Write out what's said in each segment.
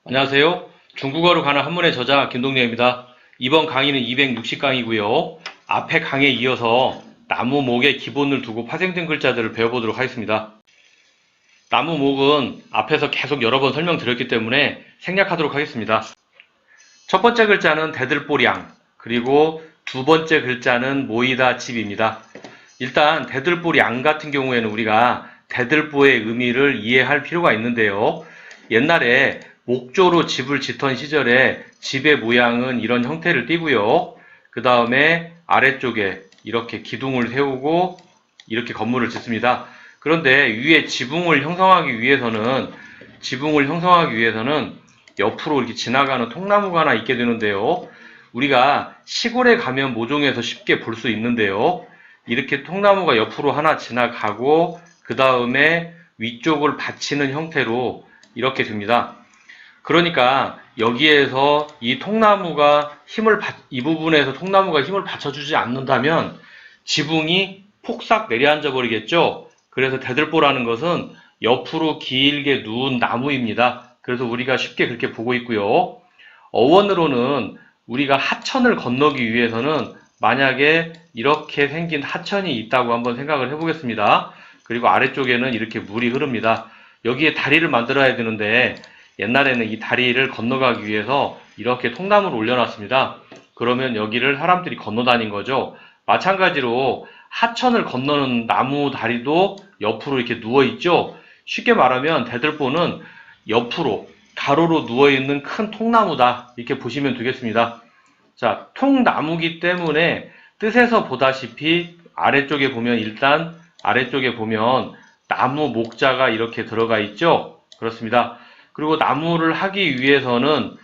안녕하세요. 중국어로 가는 한문의 저자 김동렬입니다. 이번 강의는 260강이고요. 앞에 강의에 이어서 나무 목의 기본을 두고 파생된 글자들을 배워보도록 하겠습니다. 나무 목은 앞에서 계속 여러 번 설명드렸기 때문에 생략하도록 하겠습니다. 첫 번째 글자는 대들보량, 그리고 두 번째 글자는 모이다 집입니다. 일단 대들보량 같은 경우에는 우리가 대들보의 의미를 이해할 필요가 있는데요. 옛날에 목조로 집을 짓던 시절에 집의 모양은 이런 형태를 띠고요. 그 다음에 아래쪽에 이렇게 기둥을 세우고 이렇게 건물을 짓습니다. 그런데 위에 지붕을 형성하기 위해서는 옆으로 이렇게 지나가는 통나무가 하나 있게 되는데요. 우리가 시골에 가면 모종에서 쉽게 볼 수 있는데요. 이렇게 통나무가 옆으로 하나 지나가고 그 다음에 위쪽을 받치는 형태로 이렇게 됩니다. 그러니까 여기에서 이 부분에서 통나무가 힘을 받쳐주지 않는다면 지붕이 폭삭 내려앉아 버리겠죠. 그래서 대들보라는 것은 옆으로 길게 누운 나무입니다. 그래서 우리가 쉽게 그렇게 보고 있고요. 어원으로는 우리가 하천을 건너기 위해서는 만약에 이렇게 생긴 하천이 있다고 한번 생각을 해보겠습니다. 그리고 아래쪽에는 이렇게 물이 흐릅니다. 여기에 다리를 만들어야 되는데 옛날에는 이 다리를 건너가기 위해서 이렇게 통나무를 올려놨습니다. 그러면 여기를 사람들이 건너다닌 거죠. 마찬가지로 하천을 건너는 나무 다리도 옆으로 이렇게 누워있죠. 쉽게 말하면 대들보는 옆으로 가로로 누워있는 큰 통나무다 이렇게 보시면 되겠습니다. 자, 통나무기 때문에 뜻에서 보다시피 아래쪽에 보면 나무 목자가 이렇게 들어가 있죠. 그렇습니다. 그리고 나무를 하기 위해서는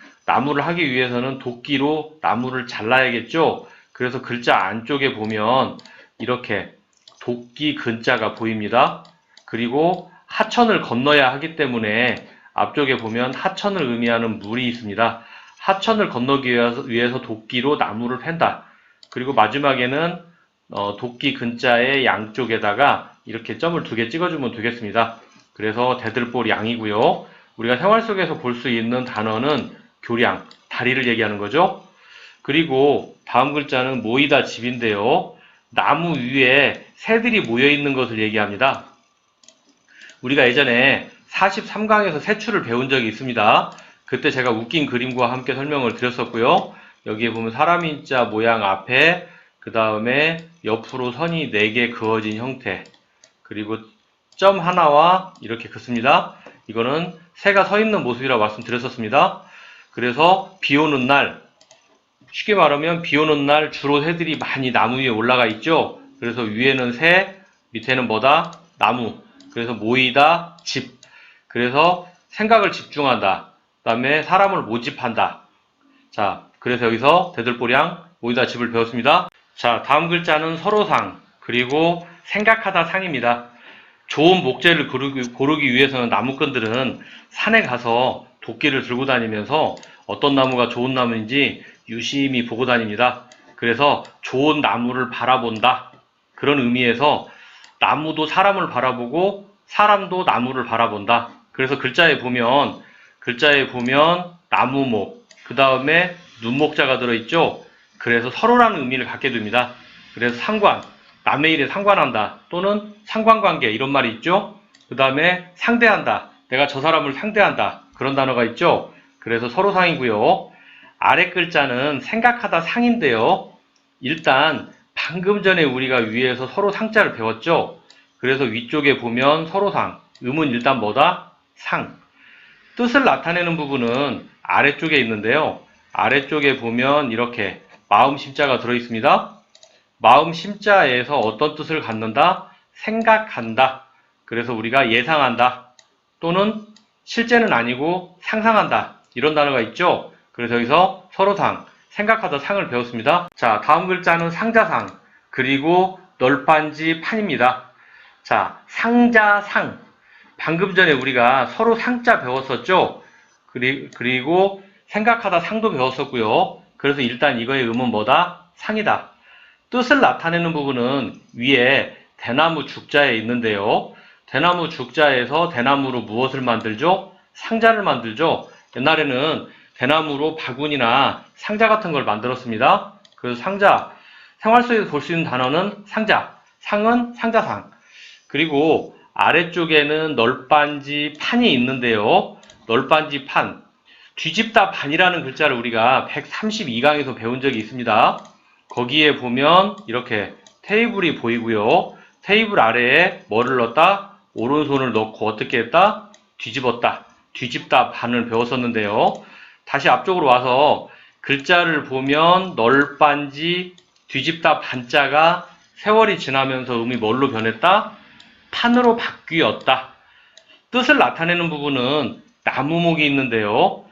도끼로 나무를 잘라야겠죠. 그래서 글자 안쪽에 보면 이렇게 도끼 근자가 보입니다. 그리고 하천을 건너야 하기 때문에 앞쪽에 보면 하천을 의미하는 물이 있습니다. 하천을 건너기 위해서 도끼로 나무를 팬다. 그리고 마지막에는 도끼 근자의 양쪽에다가 이렇게 점을 2개 찍어주면 되겠습니다. 그래서 대들보 량이고요. 우리가 생활 속에서 볼 수 있는 단어는 교량, 다리를 얘기하는 거죠. 그리고 다음 글자는 모이다 집인데요. 나무 위에 새들이 모여 있는 것을 얘기합니다. 우리가 예전에 43강에서 새출을 배운 적이 있습니다. 그때 제가 웃긴 그림과 함께 설명을 드렸었고요. 여기에 보면 사람인자 모양 앞에 그 다음에 옆으로 선이 4개 그어진 형태, 그리고 점 하나와 이렇게 긋습니다. 이거는 새가 서 있는 모습이라고 말씀드렸었습니다. 그래서 비 오는 날, 쉽게 말하면 비 오는 날 주로 새들이 많이 나무 위에 올라가 있죠. 그래서 위에는 새, 밑에는 뭐다? 나무. 그래서 모이다, 집. 그래서 생각을 집중한다. 그 다음에 사람을 모집한다. 자, 그래서 여기서 대들보량, 모이다, 집을 배웠습니다. 자, 다음 글자는 서로상, 그리고 생각하다 상입니다. 좋은 목재를 고르기 위해서는 나무꾼들은 산에 가서 도끼를 들고 다니면서 어떤 나무가 좋은 나무인지 유심히 보고 다닙니다. 그래서 좋은 나무를 바라본다. 그런 의미에서 나무도 사람을 바라보고 사람도 나무를 바라본다. 그래서 글자에 보면 나무목, 그 다음에 눈목자가 들어있죠. 그래서 서로라는 의미를 갖게 됩니다. 그래서 상관, 남의 일에 상관한다 또는 상관관계 이런 말이 있죠. 그 다음에 상대한다, 내가 저 사람을 상대한다, 그런 단어가 있죠. 그래서 서로상이고요. 아래 글자는 생각하다 상인데요. 일단 방금 전에 우리가 위에서 서로 상자를 배웠죠. 그래서 위쪽에 보면 서로상, 음은 일단 뭐다? 상. 뜻을 나타내는 부분은 아래쪽에 있는데요. 아래쪽에 보면 이렇게 마음 심자가 들어있습니다. 마음 심자에서 어떤 뜻을 갖는다? 생각한다. 그래서 우리가 예상한다 또는 실제는 아니고 상상한다 이런 단어가 있죠. 그래서 여기서 서로상, 생각하다 상을 배웠습니다. 자, 다음 글자는 상자상, 그리고 널판지 판입니다. 자, 상자상, 방금 전에 우리가 서로 상자 배웠었죠. 그리고 생각하다 상도 배웠었고요. 그래서 일단 이거의 음은 뭐다? 상이다. 뜻을 나타내는 부분은 위에 대나무 죽자에 있는데요. 대나무 죽자에서 대나무로 무엇을 만들죠? 상자를 만들죠. 옛날에는 대나무로 바구니나 상자 같은 걸 만들었습니다. 그래서 상자, 생활 속에서 볼 수 있는 단어는 상자, 상은 상자상. 그리고 아래쪽에는 널빤지 판이 있는데요. 널빤지 판. 뒤집다 반이라는 글자를 우리가 132강에서 배운 적이 있습니다. 거기에 보면 이렇게 테이블이 보이고요. 테이블 아래에 뭐를 넣었다? 오른손을 넣고 어떻게 했다? 뒤집었다. 뒤집다 반을 배웠었는데요. 다시 앞쪽으로 와서 글자를 보면 널빤지, 뒤집다 반자가 세월이 지나면서 음이 뭘로 변했다? 판으로 바뀌었다. 뜻을 나타내는 부분은 나무목이 있는데요.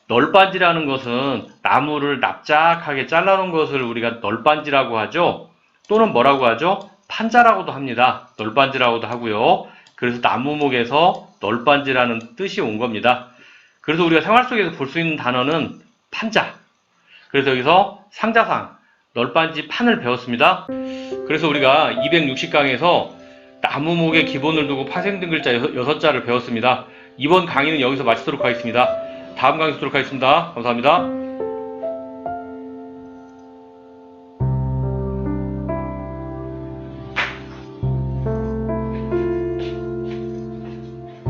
널빤지라는 것은 나무를 납작하게 잘라놓은 것을 우리가 널빤지라고 하죠. 또는 뭐라고 하죠? 판자라고도 합니다. 널빤지라고도 하고요. 그래서 나무목에서 널빤지라는 뜻이 온 겁니다. 그래서 우리가 생활 속에서 볼 수 있는 단어는 판자. 그래서 여기서 상자상, 널빤지 판을 배웠습니다. 그래서 우리가 260강에서 나무목의 기본을 두고 파생된 글자 6자를 배웠습니다. 이번 강의는 여기서 마치도록 하겠습니다. 다음 강의 뵙도록 하겠습니다. 감사합니다.